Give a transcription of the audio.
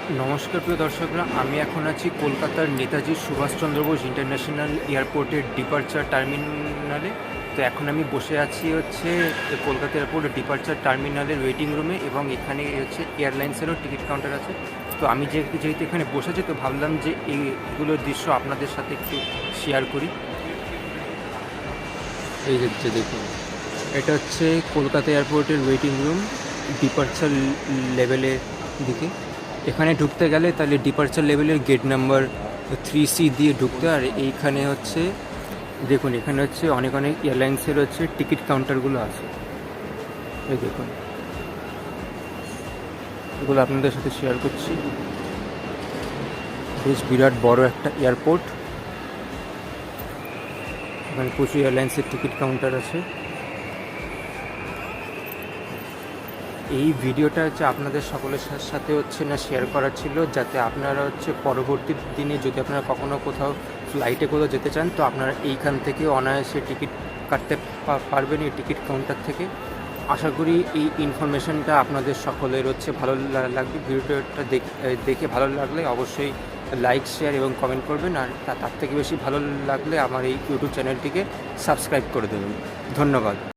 নমস্কার প্রিয় দর্শকরা, আমি এখন আছি কলকাতার নেতাজি সুভাষচন্দ্র বোস ইন্টারন্যাশনাল এয়ারপোর্টের ডিপারচার টার্মিনালে। তো এখন আমি বসে আছি কলকাতা এয়ারপোর্টের ডিপারচার টার্মিনালের ওয়েটিং রুমে, এবং এখানে এয়ারলাইন্সেরও টিকিট কাউন্টার আছে। তো আমি যেহেতু এখানে বসেছি, তো ভাবলাম যে এইগুলোর দৃশ্য আপনাদের সাথে একটু শেয়ার করি। এই যে দেখুন, এটা হচ্ছে কলকাতা এয়ারপোর্টের ওয়েটিং রুম ডিপারচার লেভেলের দিকে। এখানে ঢুকতে গেলে তাহলে ডিপারচার লেভেলের গেট নাম্বার 3C দিয়ে ঢুকতে। আর এইখানে দেখুন, এখানে অনেক এয়ারলাইন্সের টিকিট কাউন্টারগুলো আছে। এই দেখুন, এগুলো আপনাদের সাথে শেয়ার করছি। বেশ বিরাট বড় একটা এয়ারপোর্ট, এখানে প্রচুর এয়ারলাইন্সের টিকিট কাউন্টার আছে। এই ভিডিওটা আপনাদের সকলের সাথে না শেয়ার করার ছিল, যাতে আপনারা পরবর্তী দিনে যদি আপনারা কখনও কোথাও ফ্লাইটে কোথাও যেতে চান, তো আপনারা এইখান থেকে অনায়াসে টিকিট কাটতে পারবেন এই টিকিট কাউন্টার থেকে। আশা করি এই ইনফরমেশনটা আপনাদের সকলের ভালো লাগবে। ভিডিওটা দেখে ভালো লাগলে অবশ্যই লাইক, শেয়ার এবং কমেন্ট করবেন। আর তার থেকে বেশি ভালো লাগলে আমার এই ইউটিউব চ্যানেলটিকে সাবস্ক্রাইব করে দেবেন। ধন্যবাদ।